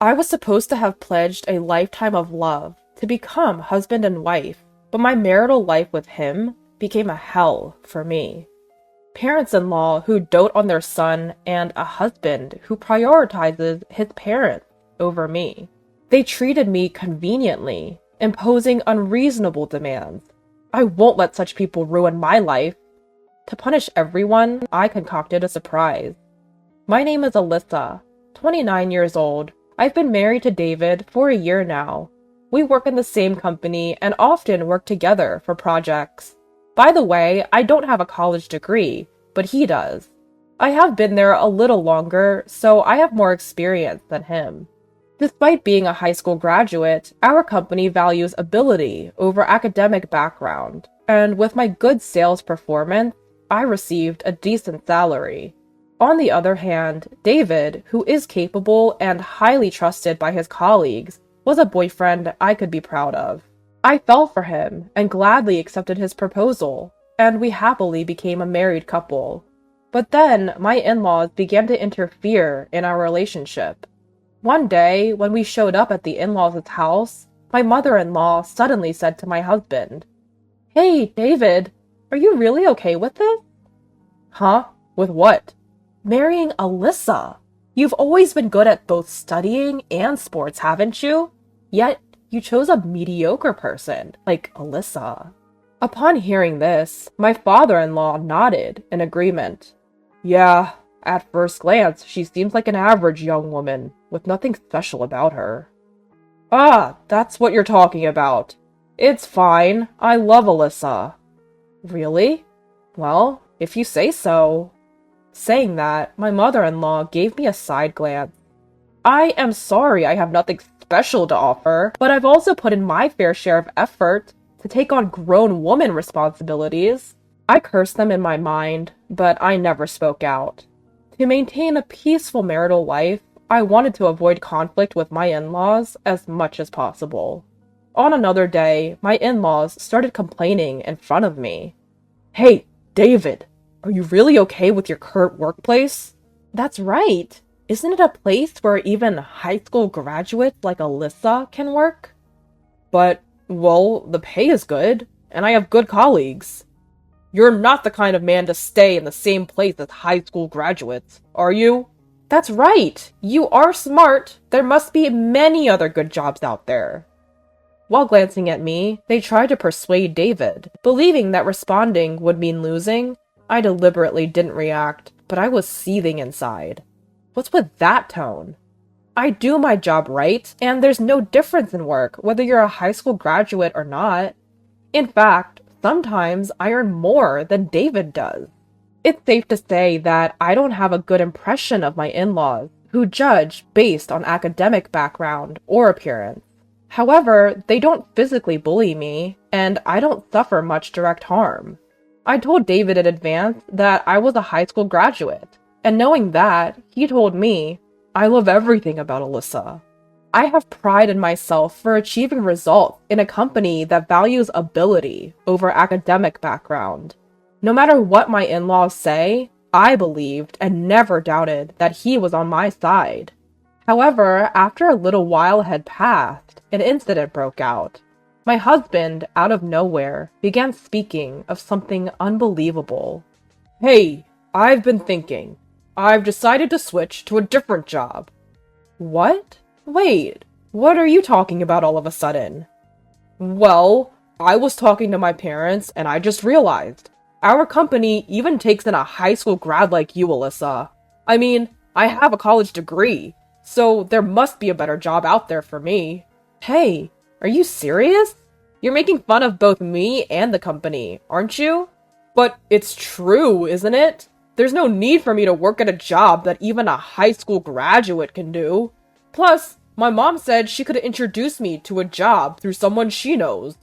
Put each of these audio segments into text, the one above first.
I was supposed to have pledged a lifetime of love to become husband and wife, but my marital life with him became a hell for me. Parents-in-law who dote on their son, and a husband who prioritizes his parents over me. They treated me conveniently, imposing unreasonable demands. I won't let such people ruin my life. To punish everyone, I concocted a surprise. My name is Alyssa, 29 years old. I've been married to David for a year now. We work in the same company and often work together for projects. By the way, I don't have a college degree, but he does. I have been there a little longer, so I have more experience than him. Despite being a high school graduate, our company values ability over academic background, and with my good sales performance, I received a decent salary. On the other hand, David, who is capable and highly trusted by his colleagues, was a boyfriend I could be proud of. I fell for him and gladly accepted his proposal, and we happily became a married couple. But then, my in-laws began to interfere in our relationship. One day, when we showed up at the in-laws' house, my mother-in-law suddenly said to my husband, "Hey, David, are you really okay with this?" "Huh? With what?" "Marrying Alyssa. You've always been good at both studying and sports, haven't you? Yet, you chose a mediocre person, like Alyssa." Upon hearing this, my father-in-law nodded in agreement. "Yeah, at first glance, she seems like an average young woman, with nothing special about her." "Ah, that's what you're talking about. It's fine. I love Alyssa." "Really? Well, if you say so." Saying that, my mother-in-law gave me a side glance. "I am sorry I have nothing special to offer, but I've also put in my fair share of effort to take on grown woman responsibilities." I cursed them in my mind, but I never spoke out. To maintain a peaceful marital life, I wanted to avoid conflict with my in-laws as much as possible. On another day, my in-laws started complaining in front of me. "Hey, David, are you really okay with your current workplace?" "That's right. Isn't it a place where even high school graduates like Alyssa can work?" "But, well, the pay is good, and I have good colleagues." "You're not the kind of man to stay in the same place as high school graduates, are you?" "That's right. You are smart. There must be many other good jobs out there." While glancing at me, they tried to persuade David. Believing that responding would mean losing, I deliberately didn't react, but I was seething inside. What's with that tone? I do my job right, and there's no difference in work whether you're a high school graduate or not. In fact, sometimes I earn more than David does. It's safe to say that I don't have a good impression of my in-laws, who judge based on academic background or appearance. However, they don't physically bully me, and I don't suffer much direct harm. I told David in advance that I was a high school graduate, and knowing that, he told me, "I love everything about Alyssa." I have pride in myself for achieving results in a company that values ability over academic background. No matter what my in-laws say, I believed and never doubted that he was on my side. However, after a little while had passed, an incident broke out. My husband, out of nowhere, began speaking of something unbelievable. "Hey, I've been thinking. I've decided to switch to a different job." "What? Wait, what are you talking about all of a sudden?" "Well, I was talking to my parents and I just realized. Our company even takes in a high school grad like you, Alyssa. I mean, I have a college degree, so there must be a better job out there for me." "Hey, are you serious? You're making fun of both me and the company, aren't you?" "But it's true, isn't it? There's no need for me to work at a job that even a high school graduate can do. Plus, my mom said she could introduce me to a job through someone she knows."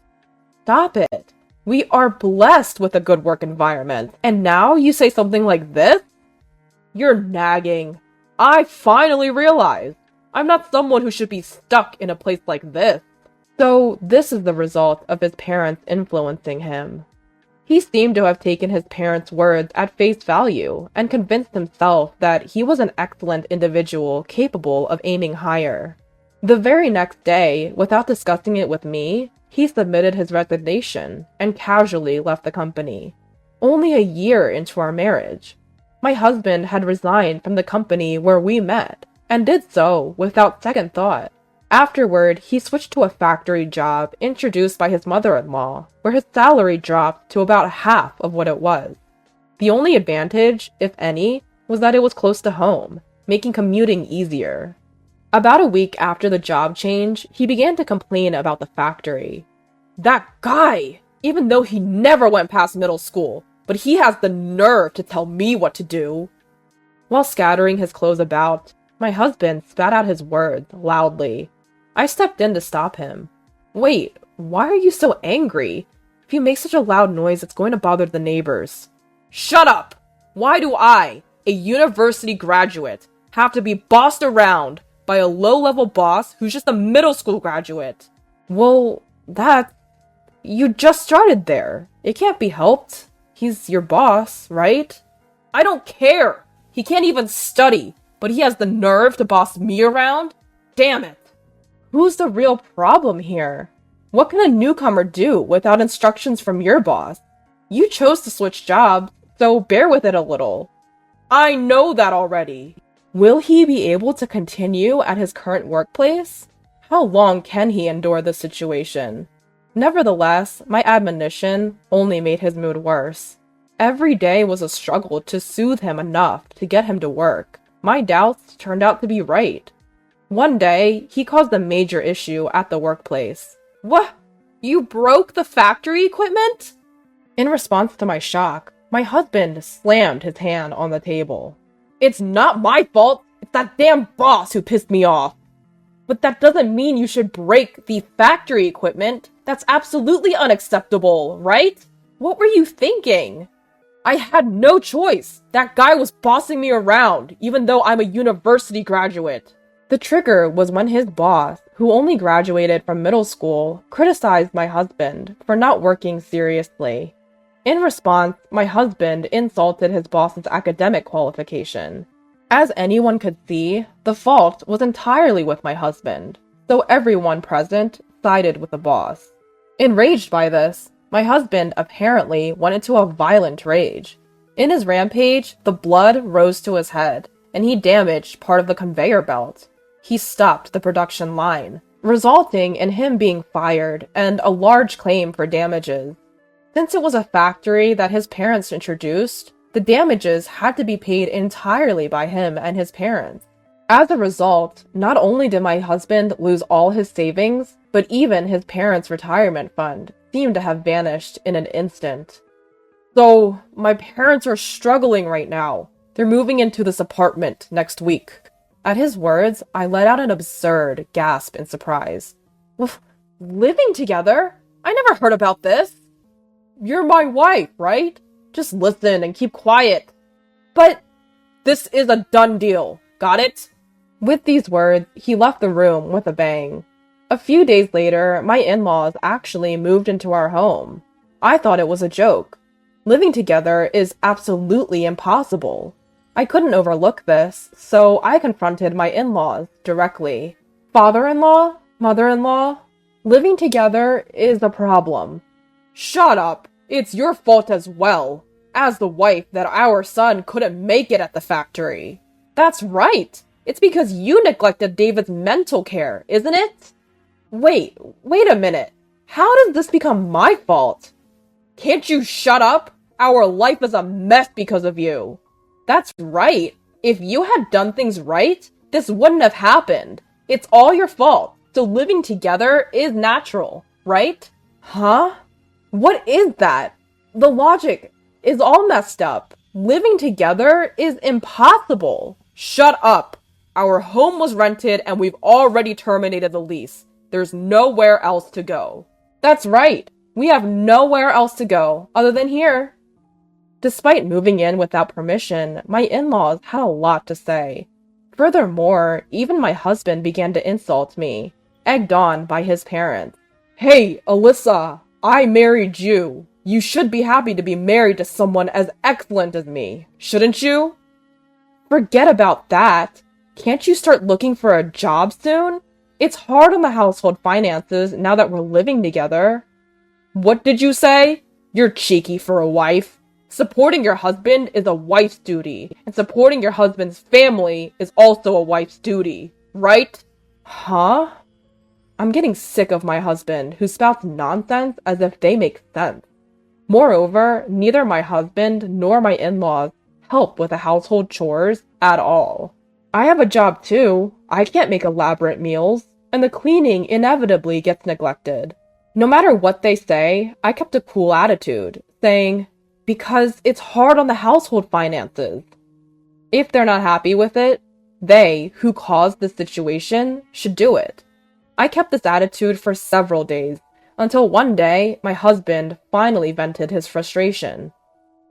"Stop it. We are blessed with a good work environment, and now you say something like this?" "You're nagging. I finally realized I'm not someone who should be stuck in a place like this." So this is the result of his parents influencing him. He seemed to have taken his parents' words at face value and convinced himself that he was an excellent individual capable of aiming higher. The very next day, without discussing it with me, he submitted his resignation and casually left the company. Only a year into our marriage, my husband had resigned from the company where we met, and did so without second thought. Afterward, he switched to a factory job introduced by his mother-in-law, where his salary dropped to about half of what it was. The only advantage, if any, was that it was close to home, making commuting easier. About a week after the job change, he began to complain about the factory. That guy! Even though he never went past middle school, but he has the nerve to tell me what to do. While scattering his clothes about, my husband spat out his words loudly. I stepped in to stop him. Wait, why are you so angry? If you make such a loud noise, it's going to bother the neighbors. Shut up! Why do I, a university graduate, have to be bossed around by a low-level boss who's just a middle school graduate? Well, you just started there. It can't be helped. He's your boss, right? I don't care! He can't even study, but he has the nerve to boss me around? Damn it! Who's the real problem here? What can a newcomer do without instructions from your boss? You chose to switch jobs, so bear with it a little. I know that already. Will he be able to continue at his current workplace? How long can he endure this situation? Nevertheless, my admonition only made his mood worse. Every day was a struggle to soothe him enough to get him to work. My doubts turned out to be right. One day, he caused a major issue at the workplace. What? You broke the factory equipment? In response to my shock, my husband slammed his hand on the table. It's not my fault, it's that damn boss who pissed me off. But that doesn't mean you should break the factory equipment. That's absolutely unacceptable, right? What were you thinking? I had no choice. That guy was bossing me around, even though I'm a university graduate. The trigger was when his boss, who only graduated from middle school, criticized my husband for not working seriously. In response, my husband insulted his boss's academic qualification. As anyone could see, the fault was entirely with my husband, so everyone present sided with the boss. Enraged by this, my husband apparently went into a violent rage. In his rampage, the blood rose to his head, and he damaged part of the conveyor belt. He stopped the production line, resulting in him being fired and a large claim for damages. Since it was a factory that his parents introduced, the damages had to be paid entirely by him and his parents. As a result, not only did my husband lose all his savings, but even his parents' retirement fund seemed to have vanished in an instant. So, my parents are struggling right now. They're moving into this apartment next week. At his words, I let out an absurd gasp in surprise. Living together? I never heard about this. You're my wife, right? Just listen and keep quiet. But this is a done deal. Got it? With these words, he left the room with a bang. A few days later, my in-laws actually moved into our home. I thought it was a joke. Living together is absolutely impossible. I couldn't overlook this, so I confronted my in-laws directly. Father-in-law? Mother-in-law? Living together is a problem. Shut up! It's your fault as well, as the wife that our son couldn't make it at the factory. That's right! It's because you neglected David's mental care, isn't it? Wait a minute. How does this become my fault? Can't you shut up? Our life is a mess because of you. That's right. If you had done things right, this wouldn't have happened. It's all your fault, so living together is natural, right? Huh? What is that? The logic is all messed up. Living together is impossible. Shut up. Our home was rented and we've already terminated the lease. There's nowhere else to go. That's right. We have nowhere else to go other than here. Despite moving in without permission, my in-laws had a lot to say. Furthermore, even my husband began to insult me, egged on by his parents. Hey, Alyssa, I married you. You should be happy to be married to someone as excellent as me, shouldn't you? Forget about that. Can't you start looking for a job soon? It's hard on the household finances now that we're living together. What did you say? You're cheeky for a wife. Supporting your husband is a wife's duty, and supporting your husband's family is also a wife's duty, right? Huh? I'm getting sick of my husband, who spouts nonsense as if they make sense. Moreover, neither my husband nor my in-laws help with the household chores at all. I have a job too. I can't make elaborate meals, and the cleaning inevitably gets neglected. No matter what they say, I kept a cool attitude, saying, because it's hard on the household finances. If they're not happy with it, they, who caused the situation, should do it. I kept this attitude for several days, until one day, my husband finally vented his frustration.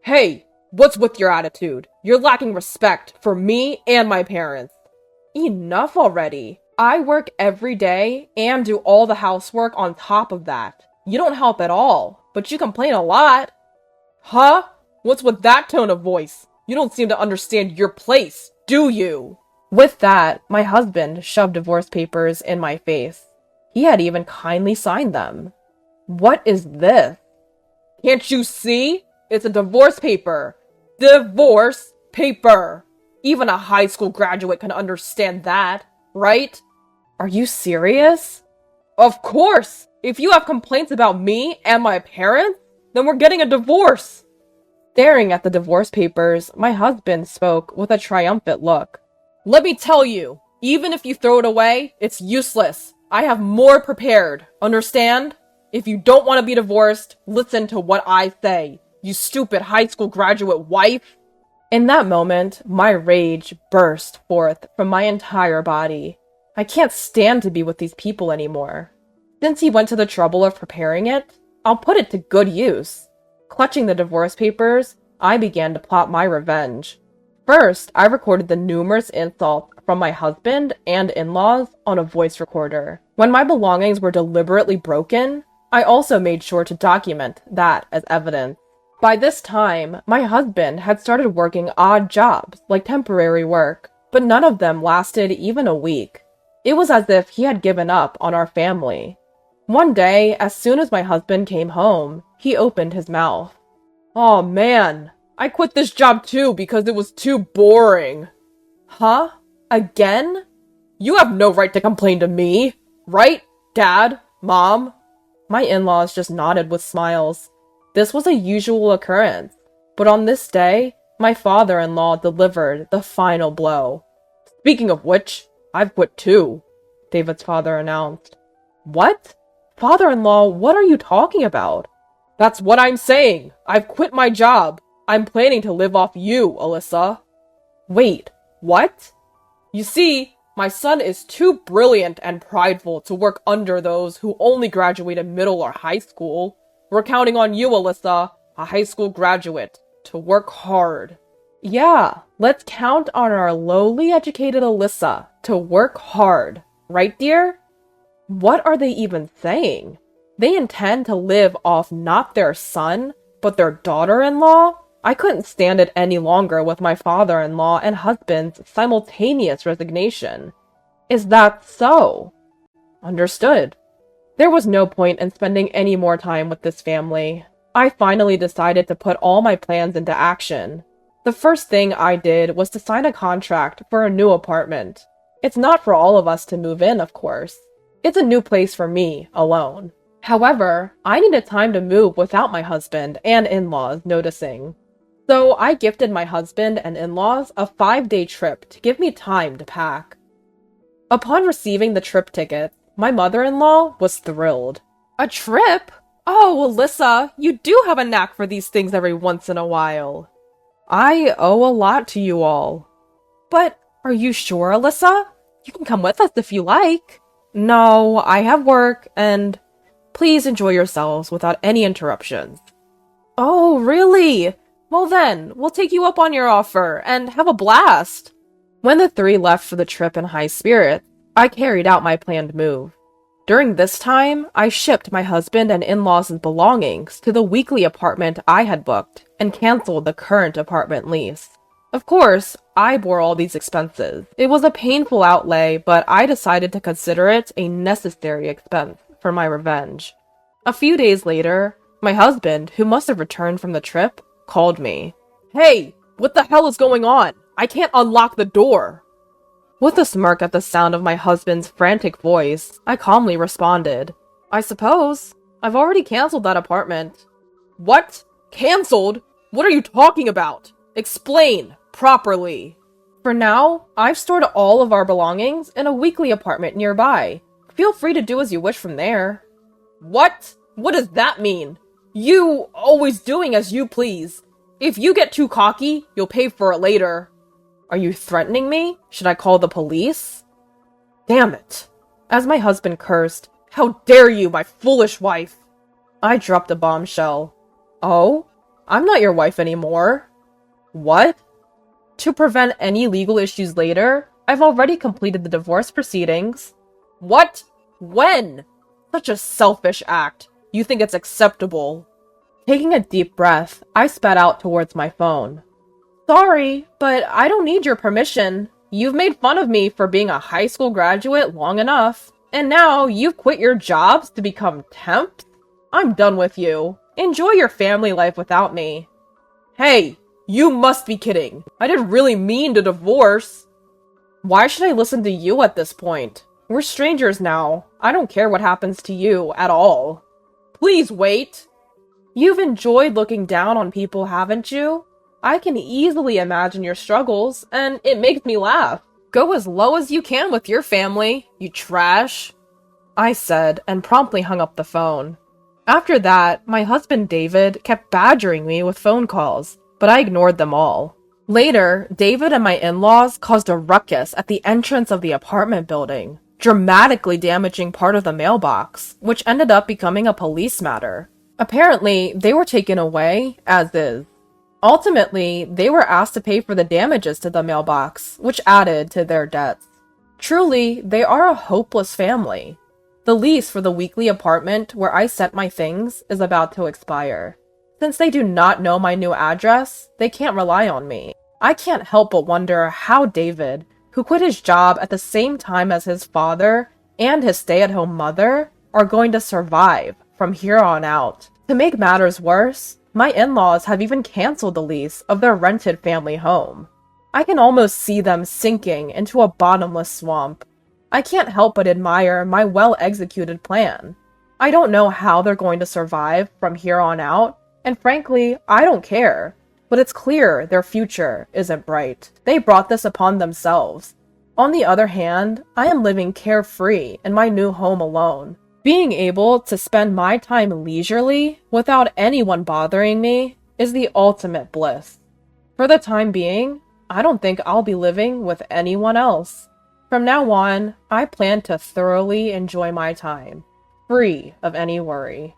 Hey, what's with your attitude? You're lacking respect for me and my parents. Enough already. I work every day and do all the housework on top of that. You don't help at all, but you complain a lot. Huh? What's with that tone of voice? You don't seem to understand your place, do you? With that, my husband shoved divorce papers in my face. He had even kindly signed them. What is this? Can't you see? It's a divorce paper. Divorce paper. Even a high school graduate can understand that, right? Are you serious? Of course! If you have complaints about me and my parents, then we're getting a divorce. Staring at the divorce papers, my husband spoke with a triumphant look. Let me tell you, even if you throw it away, it's useless. I have more prepared, understand? If you don't want to be divorced, listen to what I say, you stupid high school graduate wife. In that moment, my rage burst forth from my entire body. I can't stand to be with these people anymore. Since he went to the trouble of preparing it, I'll put it to good use. Clutching the divorce papers, I began to plot my revenge. First, I recorded the numerous insults from my husband and in-laws on a voice recorder. When my belongings were deliberately broken, I also made sure to document that as evidence. By this time, my husband had started working odd jobs, like temporary work, but none of them lasted even a week. It was as if he had given up on our family. One day, as soon as my husband came home, he opened his mouth. "Aw, man, I quit this job too because it was too boring." Huh? Again? You have no right to complain to me, right, Dad, Mom? My in-laws just nodded with smiles. This was a usual occurrence, but on this day, my father-in-law delivered the final blow. "Speaking of which, I've quit too," David's father announced. "What? Father-in-law, what are you talking about?" "That's what I'm saying. I've quit my job. I'm planning to live off you, Alyssa." "Wait, what?" "You see, my son is too brilliant and prideful to work under those who only graduated middle or high school. We're counting on you, Alyssa, a high school graduate, to work hard." "Yeah, let's count on our lowly educated Alyssa to work hard. Right, dear?" What are they even saying? They intend to live off not their son, but their daughter-in-law? I couldn't stand it any longer with my father-in-law and husband's simultaneous resignation. Is that so? Understood. There was no point in spending any more time with this family. I finally decided to put all my plans into action. The first thing I did was to sign a contract for a new apartment. It's not for all of us to move in, of course. It's a new place for me, alone. However, I needed time to move without my husband and in-laws noticing. So I gifted my husband and in-laws a 5-day trip to give me time to pack. Upon receiving the trip ticket, my mother-in-law was thrilled. "A trip? Oh, Alyssa, you do have a knack for these things every once in a while." "I owe a lot to you all." "But are you sure, Alyssa? You can come with us if you like." "No, I have work, and please enjoy yourselves without any interruptions." "Oh, really? Well then, we'll take you up on your offer, and have a blast." When the three left for the trip in high spirits, I carried out my planned move. During this time, I shipped my husband and in-laws' belongings to the weekly apartment I had booked, and canceled the current apartment lease. Of course, I bore all these expenses. It was a painful outlay, but I decided to consider it a necessary expense for my revenge. A few days later, my husband, who must have returned from the trip, called me. "Hey, what the hell is going on? I can't unlock the door." With a smirk at the sound of my husband's frantic voice, I calmly responded, "I suppose. I've already canceled that apartment." "What? Canceled? What are you talking about? Explain properly." "For now, I've stored all of our belongings in a weekly apartment nearby. Feel free to do as you wish from there." "What? What does that mean? You always doing as you please. If you get too cocky, you'll pay for it later." "Are you threatening me? Should I call the police?" "Damn it." As my husband cursed, "How dare you, my foolish wife!" I dropped a bombshell. "Oh? I'm not your wife anymore." "What?" "To prevent any legal issues later, I've already completed the divorce proceedings." "What? When? Such a selfish act. You think it's acceptable." Taking a deep breath, I spat out towards my phone. "Sorry, but I don't need your permission. You've made fun of me for being a high school graduate long enough, and now you've quit your jobs to become temps? I'm done with you. Enjoy your family life without me." "Hey, you must be kidding. I didn't really mean to divorce." "Why should I listen to you at this point? We're strangers now. I don't care what happens to you at all." "Please wait." "You've enjoyed looking down on people, haven't you? I can easily imagine your struggles, and it makes me laugh. Go as low as you can with your family, you trash," I said, and promptly hung up the phone. After that, my husband David kept badgering me with phone calls, but I ignored them all. Later, David and my in-laws caused a ruckus at the entrance of the apartment building, dramatically damaging part of the mailbox, which ended up becoming a police matter. Apparently, they were taken away as is. Ultimately, they were asked to pay for the damages to the mailbox, which added to their debts. Truly, they are a hopeless family. The lease for the weekly apartment where I sent my things is about to expire. Since they do not know my new address, they can't rely on me. I can't help but wonder how David, who quit his job at the same time as his father and his stay-at-home mother, are going to survive from here on out. To make matters worse, my in-laws have even canceled the lease of their rented family home. I can almost see them sinking into a bottomless swamp. I can't help but admire my well-executed plan. I don't know how they're going to survive from here on out, and frankly, I don't care. But it's clear their future isn't bright. They brought this upon themselves. On the other hand, I am living carefree in my new home alone. Being able to spend my time leisurely without anyone bothering me is the ultimate bliss. For the time being, I don't think I'll be living with anyone else. From now on, I plan to thoroughly enjoy my time, free of any worry.